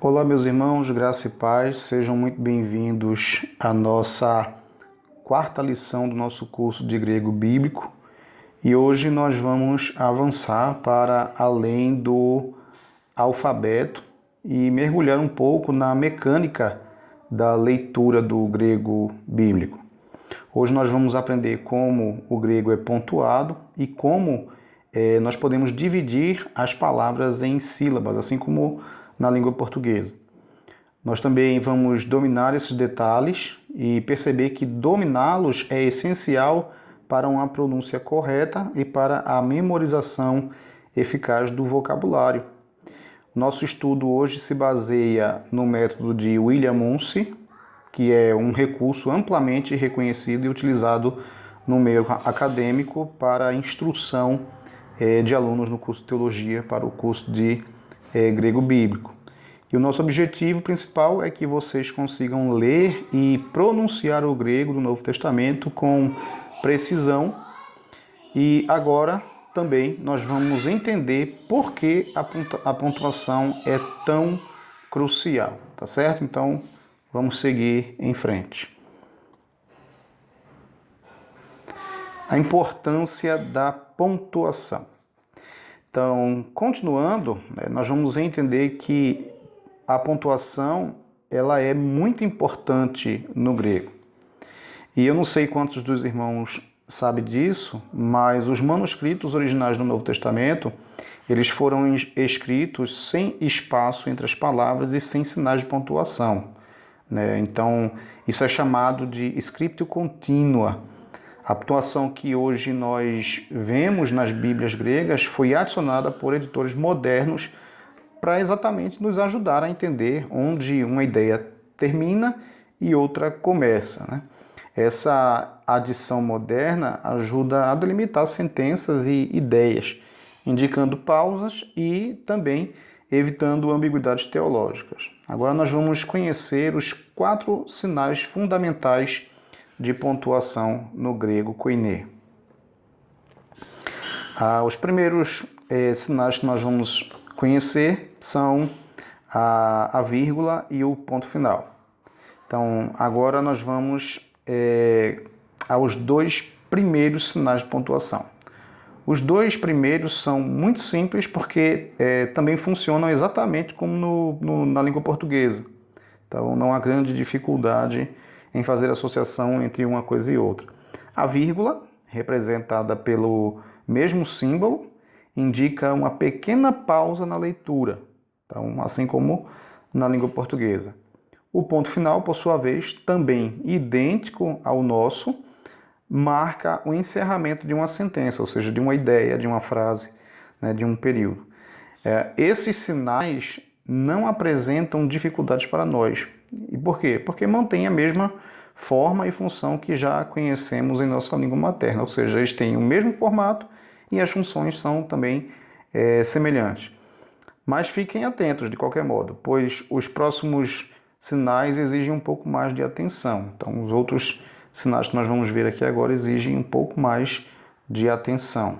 Olá, meus irmãos, graça e paz, sejam muito bem-vindos à nossa quarta lição do nosso curso de grego bíblico. E hoje nós vamos avançar para além do alfabeto e mergulhar um pouco na mecânica da leitura do grego bíblico. Hoje nós vamos aprender como o grego é pontuado e como nós podemos dividir as palavras em sílabas, assim como na língua portuguesa. Nós também vamos dominar esses detalhes e perceber que dominá-los é essencial para uma pronúncia correta e para a memorização eficaz do vocabulário. Nosso estudo hoje se baseia no método de William Unsey, que é um recurso amplamente reconhecido e utilizado no meio acadêmico para a instrução de alunos no curso de teologia para o curso de grego bíblico. E o nosso objetivo principal é que vocês consigam ler e pronunciar o grego do Novo Testamento com precisão. E agora também nós vamos entender por que a pontuação é tão crucial, tá certo? Então vamos seguir em frente. A importância da pontuação. Então, continuando, nós vamos entender que a pontuação ela é muito importante no grego. E eu não sei quantos dos irmãos sabem disso, mas os manuscritos originais do Novo Testamento, eles foram escritos sem espaço entre as palavras e sem sinais de pontuação, né? Então, isso é chamado de scriptio continua. A pontuação que hoje nós vemos nas Bíblias gregas foi adicionada por editores modernos para exatamente nos ajudar a entender onde uma ideia termina e outra começa, né? Essa adição moderna ajuda a delimitar sentenças e ideias, indicando pausas e também evitando ambiguidades teológicas. Agora nós vamos conhecer os 4 sinais fundamentais de pontuação no grego koiné. Os primeiros sinais que nós vamos conhecer são a vírgula e o ponto final. Então, agora nós vamos aos 2 primeiros sinais de pontuação. Os 2 primeiros são muito simples porque também funcionam exatamente como na língua portuguesa. Então, não há grande dificuldade em fazer associação entre uma coisa e outra. A vírgula, representada pelo mesmo símbolo, indica uma pequena pausa na leitura, então, assim como na língua portuguesa. O ponto final, por sua vez, também idêntico ao nosso, marca o encerramento de uma sentença, ou seja, de uma ideia, de uma frase, né, de um período. Esses sinais não apresentam dificuldades para nós. E por quê? Porque mantém a mesma forma e função que já conhecemos em nossa língua materna, ou seja, eles têm o mesmo formato e as funções são também semelhantes. Mas fiquem atentos de qualquer modo, pois os próximos sinais exigem um pouco mais de atenção. Então, os outros sinais que nós vamos ver aqui agora exigem um pouco mais de atenção.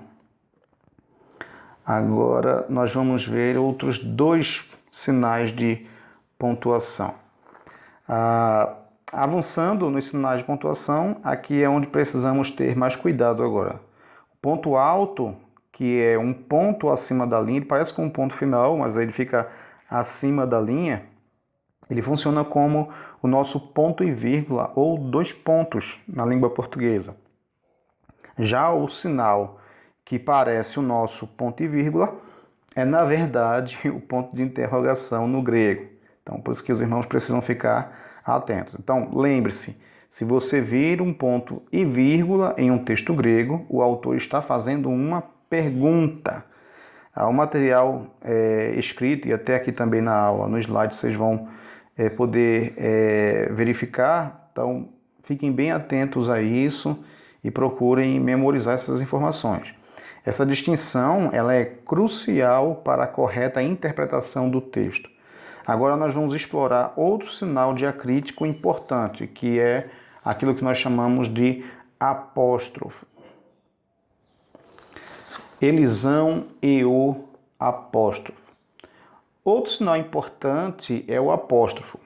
Agora nós vamos ver outros 2 sinais de pontuação. Avançando nos sinais de pontuação, aqui é onde precisamos ter mais cuidado agora. O ponto alto, que é um ponto acima da linha, ele parece com um ponto final, mas aí ele fica acima da linha, ele funciona como o nosso ponto e vírgula, ou 2 pontos na língua portuguesa. Já o sinal que parece o nosso ponto e vírgula é, na verdade, o ponto de interrogação no grego. Então, por isso que os irmãos precisam ficar atentos. Então, lembre-se, se você vir um ponto e vírgula em um texto grego, o autor está fazendo uma pergunta. O material escrito, e até aqui também na aula, no slide, vocês vão poder verificar. Então, fiquem bem atentos a isso e procurem memorizar essas informações. Essa distinção ela é crucial para a correta interpretação do texto. Agora nós vamos explorar outro sinal diacrítico importante, que é aquilo que nós chamamos de apóstrofo. Elisão e o apóstrofo. Outro sinal importante é o apóstrofo,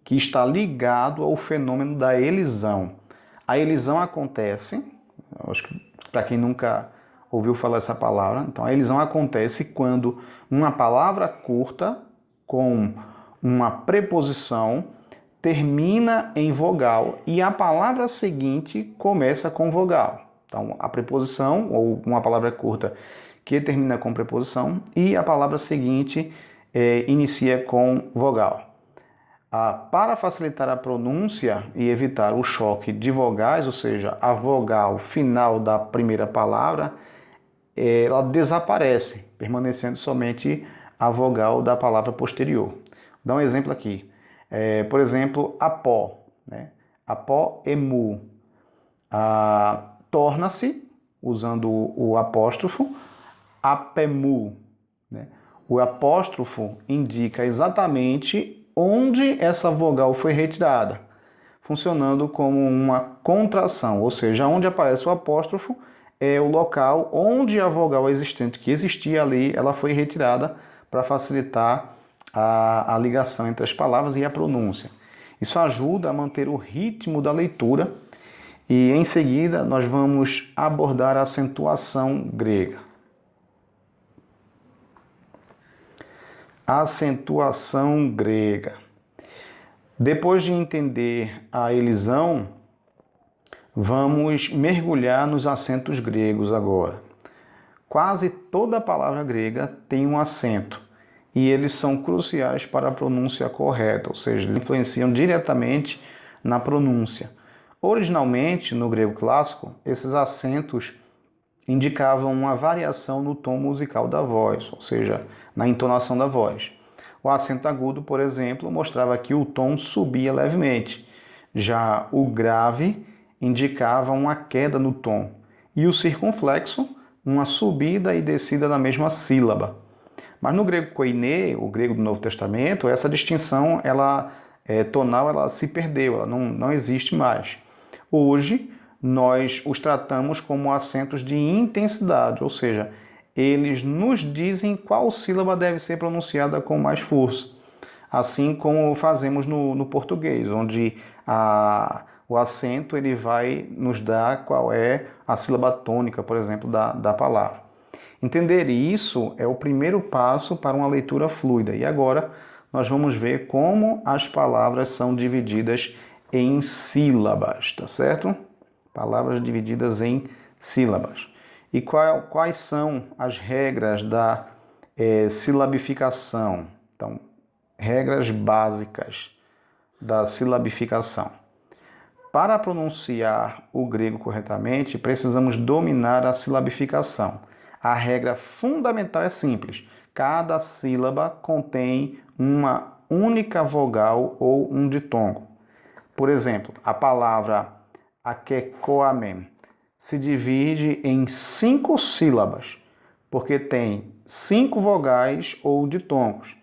que está ligado ao fenômeno da elisão. A elisão acontece, acho que para quem nunca ouviu falar essa palavra, então a elisão acontece quando uma palavra curta com uma preposição termina em vogal e a palavra seguinte começa com vogal. Então a preposição ou uma palavra curta que termina com preposição e a palavra seguinte inicia com vogal. Para facilitar a pronúncia e evitar o choque de vogais, ou seja, a vogal final da primeira palavra, ela desaparece, permanecendo somente a vogal da palavra posterior. Vou dar um exemplo aqui. Por exemplo, apó. Né? Apó, emu. Torna-se, usando o apóstrofo, apemu. Né? O apóstrofo indica exatamente onde essa vogal foi retirada, funcionando como uma contração, ou seja, onde aparece o apóstrofo é o local onde a vogal existente que existia ali, ela foi retirada para facilitar a ligação entre as palavras e a pronúncia. Isso ajuda a manter o ritmo da leitura e em seguida nós vamos abordar a acentuação grega. Acentuação grega. Depois de entender a elisão, vamos mergulhar nos acentos gregos agora. Quase toda palavra grega tem um acento e eles são cruciais para a pronúncia correta, ou seja, eles influenciam diretamente na pronúncia. Originalmente, no grego clássico, esses acentos indicavam uma variação no tom musical da voz, ou seja, na entonação da voz. O acento agudo, por exemplo, mostrava que o tom subia levemente. Já o grave indicava uma queda no tom. E o circunflexo, uma subida e descida da mesma sílaba. Mas no grego koiné, o grego do Novo Testamento, essa distinção tonal ela se perdeu, ela não existe mais. Hoje, nós os tratamos como acentos de intensidade, ou seja, eles nos dizem qual sílaba deve ser pronunciada com mais força. Assim como fazemos no português, onde o acento ele vai nos dar qual é a sílaba tônica, por exemplo, da palavra. Entender isso é o primeiro passo para uma leitura fluida. E agora nós vamos ver como as palavras são divididas em sílabas, tá certo? Palavras divididas em sílabas. E quais são as regras da silabificação? Então, regras básicas da silabificação. Para pronunciar o grego corretamente, precisamos dominar a silabificação. A regra fundamental é simples. Cada sílaba contém uma única vogal ou um ditongo. Por exemplo, a palavra akekoamen se divide em 5 sílabas, porque tem 5 vogais ou ditongos.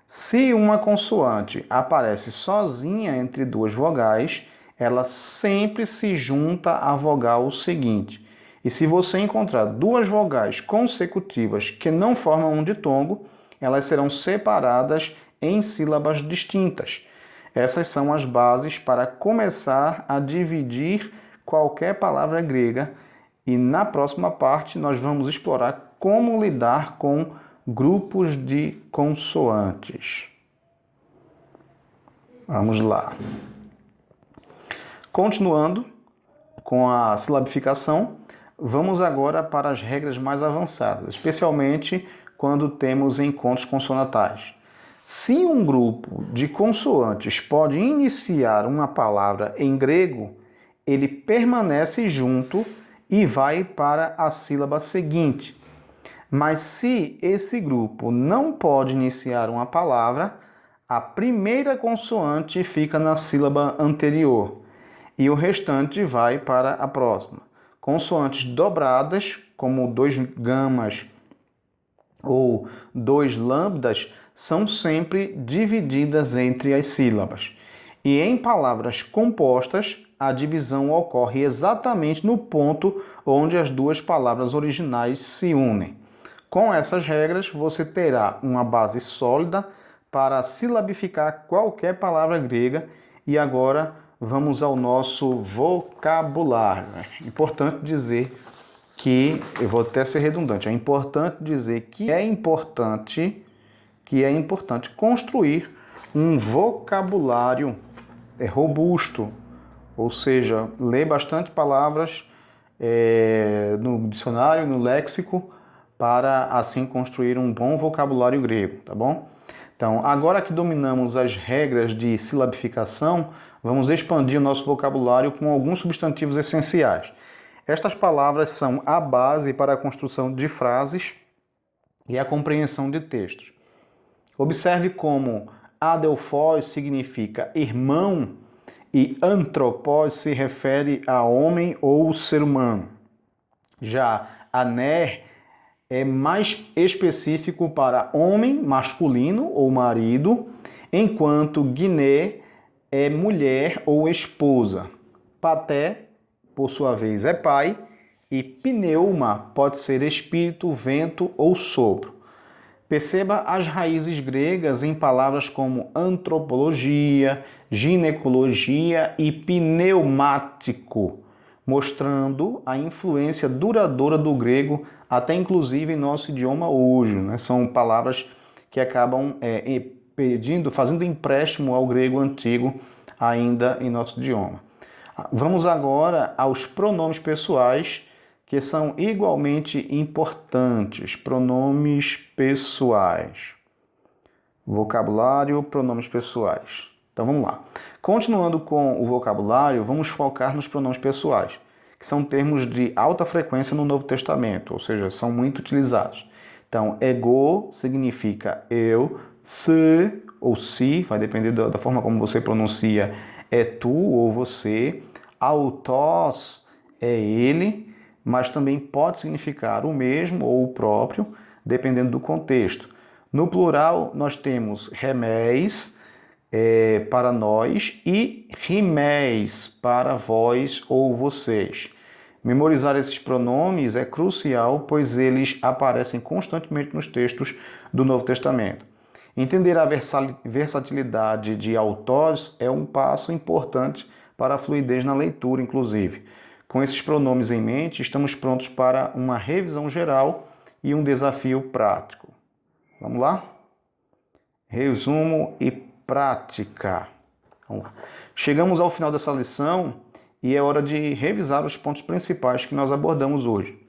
Se uma consoante aparece sozinha entre 2 vogais, ela sempre se junta à vogal seguinte. E se você encontrar 2 vogais consecutivas que não formam um ditongo, elas serão separadas em sílabas distintas. Essas são as bases para começar a dividir qualquer palavra grega e na próxima parte nós vamos explorar como lidar com grupos de consoantes. Vamos lá. Continuando com a silabificação, vamos agora para as regras mais avançadas, especialmente quando temos encontros consonantais. Se um grupo de consoantes pode iniciar uma palavra em grego, ele permanece junto e vai para a sílaba seguinte. Mas se esse grupo não pode iniciar uma palavra, a primeira consoante fica na sílaba anterior e o restante vai para a próxima. Consoantes dobradas, como 2 gamas ou 2 lambdas, são sempre divididas entre as sílabas. E em palavras compostas, a divisão ocorre exatamente no ponto onde as 2 palavras originais se unem. Com essas regras, você terá uma base sólida para silabificar qualquer palavra grega. E agora vamos ao nosso vocabulário. É importante dizer que, eu vou até ser redundante, é importante dizer que é importante construir um vocabulário robusto, ou seja, ler bastante palavras no dicionário, no léxico, para assim construir um bom vocabulário grego, tá bom? Então, agora que dominamos as regras de silabificação, vamos expandir o nosso vocabulário com alguns substantivos essenciais. Estas palavras são a base para a construção de frases e a compreensão de textos. Observe como adelphos significa irmão e anthropos se refere a homem ou ser humano. Já aner é mais específico para homem masculino ou marido, enquanto guiné é mulher ou esposa. Paté, por sua vez, é pai, e pneuma pode ser espírito, vento ou sopro. Perceba as raízes gregas em palavras como antropologia, ginecologia e pneumático, mostrando a influência duradoura do grego, até inclusive em nosso idioma hoje. São palavras que acabam fazendo empréstimo ao grego antigo ainda em nosso idioma. Vamos agora aos pronomes pessoais, que são igualmente importantes. Pronomes pessoais. Vocabulário, pronomes pessoais. Então vamos lá. Continuando com o vocabulário, vamos focar nos pronomes pessoais, que são termos de alta frequência no Novo Testamento, ou seja, são muito utilizados. Então, ego significa eu, se ou si, vai depender da forma como você pronuncia, é tu ou você. Autos é ele, mas também pode significar o mesmo ou o próprio, dependendo do contexto. No plural, nós temos reméis para nós e riméis para vós ou vocês. Memorizar esses pronomes é crucial, pois eles aparecem constantemente nos textos do Novo Testamento. Entender a versatilidade de autos é um passo importante para a fluidez na leitura, inclusive. Com esses pronomes em mente, estamos prontos para uma revisão geral e um desafio prático. Vamos lá? Resumo e prática. Vamos lá. Chegamos ao final dessa lição e é hora de revisar os pontos principais que nós abordamos hoje.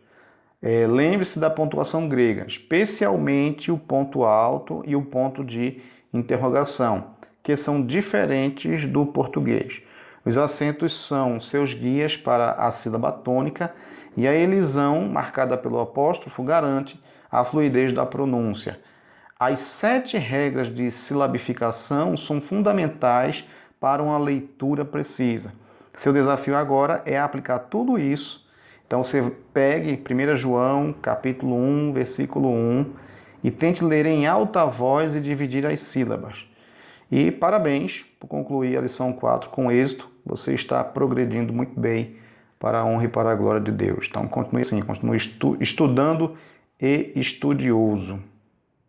Lembre-se da pontuação grega, especialmente o ponto alto e o ponto de interrogação, que são diferentes do português. Os acentos são seus guias para a sílaba tônica e a elisão, marcada pelo apóstrofo, garante a fluidez da pronúncia. As 7 regras de silabificação são fundamentais para uma leitura precisa. Seu desafio agora é aplicar tudo isso. Então você pegue 1 João, capítulo 1, versículo 1, e tente ler em alta voz e dividir as sílabas. E parabéns por concluir a lição 4 com êxito. Você está progredindo muito bem para a honra e para a glória de Deus. Então continue assim, continue estudando e estudioso.